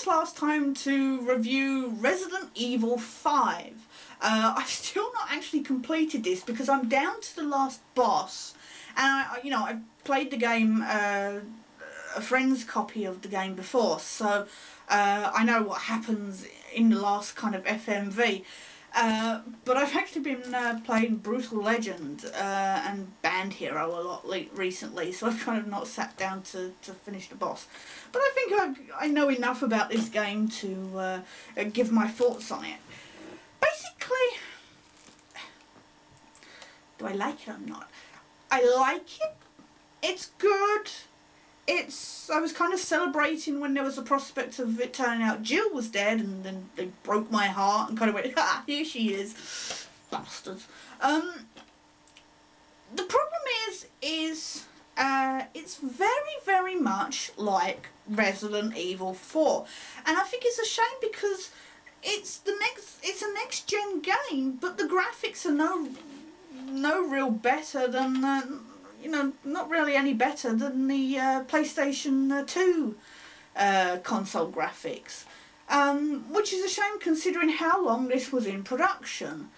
last time to review Resident Evil 5. I've still not actually completed this because I'm down to the last boss, and I've played the game, a friend's copy of the game before, so I know what happens in the last kind of FMV. But I've actually been playing Brutal Legend and Band Hero a lot recently, so I've kind of not sat down to finish the boss. But I think I know enough about this game to give my thoughts on it. Basically, do I like it or not? I like it. It's good. I was kind of celebrating when there was a prospect of it turning out Jill was dead, and then they broke my heart and kind of went, ah, here she is. Bastards. The problem is it's very, very much like Resident Evil 4. And I think it's a shame because it's a next gen game, but the graphics are no real better than not really any better than the PlayStation 2 console graphics, which is a shame considering how long this was in production.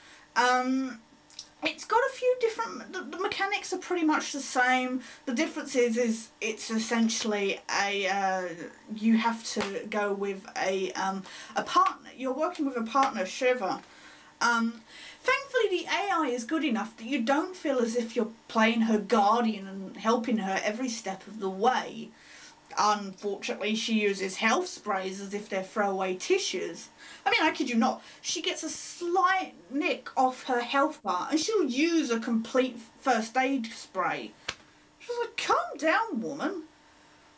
It's got a few different, the mechanics are pretty much the same. The difference is it's essentially you have to go with a partner. You're working with a partner, Shiva. Thankfully the AI is good enough that you don't feel as if you're playing her guardian and helping her every step of the way. Unfortunately, she uses health sprays as if they're throwaway tissues. I mean, I kid you not, she gets a slight nick off her health bar and she'll use a complete first aid spray. She's like, calm down, woman.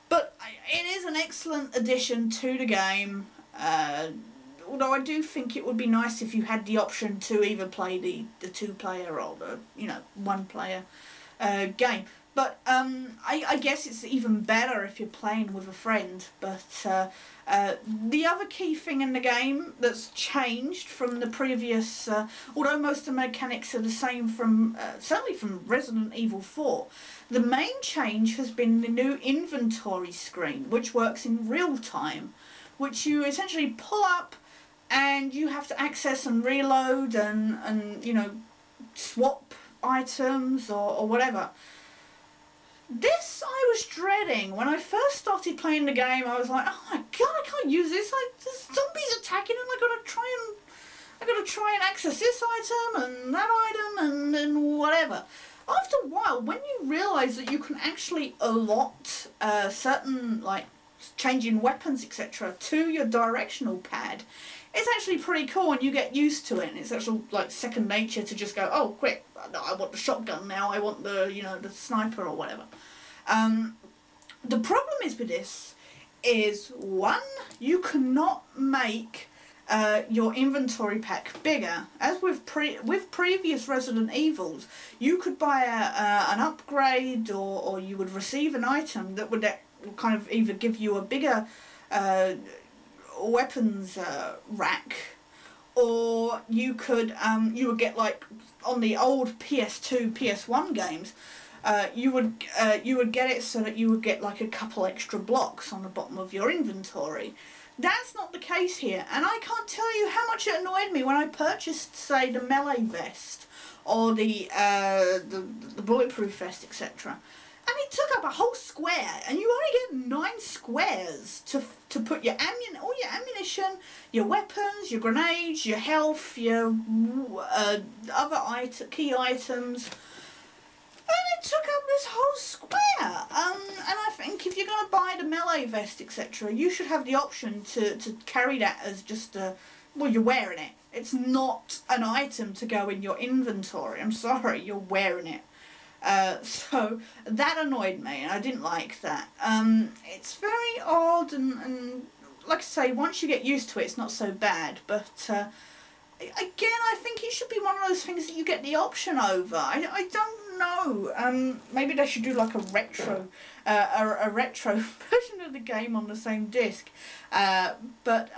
But it is an excellent addition to the game. Although I do think it would be nice if you had the option to either play the two-player or the one-player game. But I guess it's even better if you're playing with a friend. But the other key thing in the game that's changed from the previous, although most of the mechanics are the same from certainly from Resident Evil 4, the main change has been the new inventory screen, which works in real time, which you essentially pull up and you have to access and reload and swap items or whatever. This I was dreading. When I first started playing the game, I was like, oh my god, I can't use this. There's zombies attacking and I gotta try and access this item and that item and whatever. After a while, when you realise that you can actually allot certain, like, changing weapons, etc., to your directional pad, it's actually pretty cool and you get used to it, and it's actually like second nature to just go, oh quick, no, I want the shotgun now, I want the the sniper or whatever. The problem is with this is, one, you cannot make your inventory pack bigger. As with previous Resident Evils, you could buy an upgrade or you would receive an item that would kind of either give you a bigger weapons rack, or you would get, like on the old PS2, PS1 games, you would get it so that you would get like a couple extra blocks on the bottom of your inventory. That's not the case here, and I can't tell you how much it annoyed me when I purchased, say, the melee vest or the bulletproof vest, etc. And it took up a whole square, and you only get 9 squares to put all your ammunition, your weapons, your grenades, your health, your other key items. And it took up this whole square. And I think if you're going to buy the melee vest, etc., you should have the option to carry that as just well, you're wearing it. It's not an item to go in your inventory. I'm sorry, you're wearing it. So that annoyed me, and I didn't like that. It's very odd, and like I say, once you get used to it, it's not so bad. But again, I think it should be one of those things that you get the option over. I don't know. Maybe they should do like a retro version of the game on the same disc. But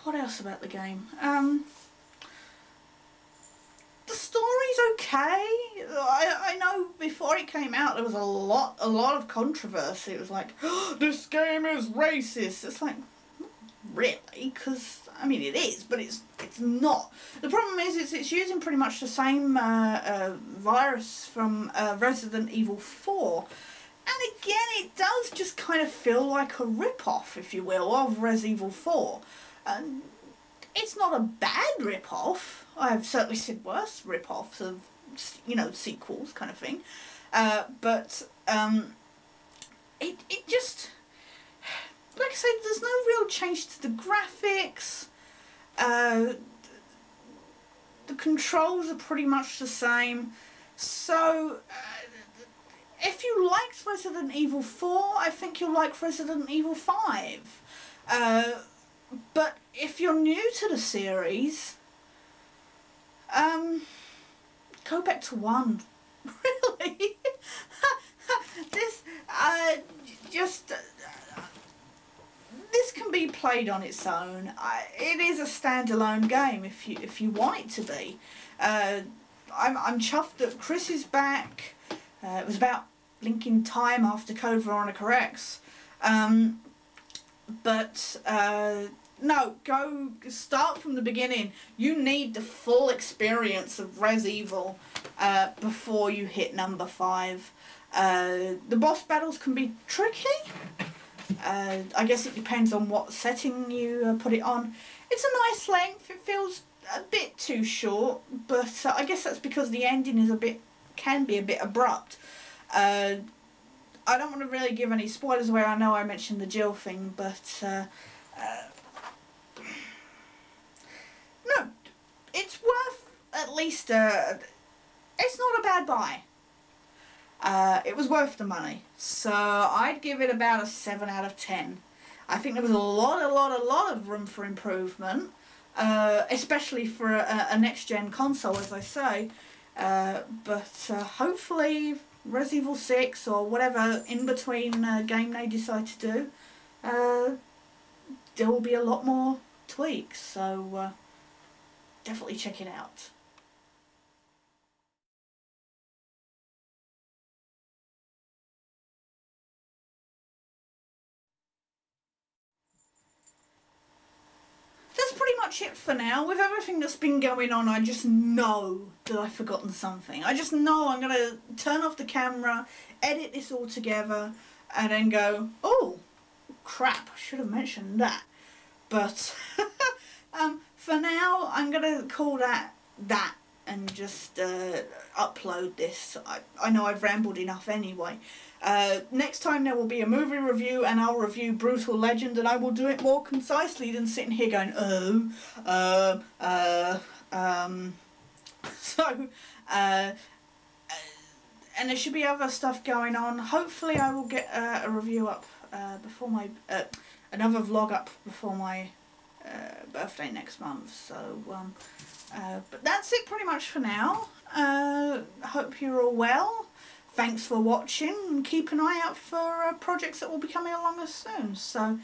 what else about the game? The story's okay. I know before it came out there was a lot of controversy. It was like, oh, this game is racist. It's like, really? Because I mean it is, but it's not. The problem is it's using pretty much the same virus from Resident Evil 4. And again, it does just kind of feel like a rip-off, if you will, of Resident Evil 4. It's not a bad rip-off. I've certainly seen worse rip-offs of, you know, sequels kind of thing. But it just, like I said, there's no real change to the graphics. The controls are pretty much the same. So, if you liked Resident Evil 4, I think you'll like Resident Evil 5. But if you're new to the series, go back to 1. Really? This, this can be played on its own. It is a standalone game if you want it to be. I'm chuffed that Chris is back. It was about blinking time after Code Veronica X. No, go start from the beginning. You need the full experience of Res Evil before you hit number 5. The boss battles can be tricky. I guess it depends on what setting you put it on. It's a nice length. It feels a bit too short, but I guess that's because the ending is can be a bit abrupt. I don't want to really give any spoilers where I know I mentioned the Jill thing, but no, it's worth at least it's not a bad buy. It was worth the money, so I'd give it about a 7 out of 10. I think there was a lot of room for improvement, especially for a next-gen console, as I say. But hopefully Resident Evil 6 or whatever in between game they decide to do, there will be a lot more tweaks, so definitely check it out. That's pretty much it for now. With everything that's been going on, I just know that I've forgotten something. I just know I'm going to turn off the camera, edit this all together, and then go, oh, crap, I should have mentioned that. But for now, I'm going to call that and just upload this. I know I've rambled enough anyway. Next time there will be a movie review, and I'll review Brutal Legend, and I will do it more concisely than sitting here going, So, and there should be other stuff going on. Hopefully I will get a review up before my, another vlog up before my birthday next month. So, but that's it pretty much for now. Hope you're all well. Thanks for watching, and keep an eye out for projects that will be coming along as soon. So,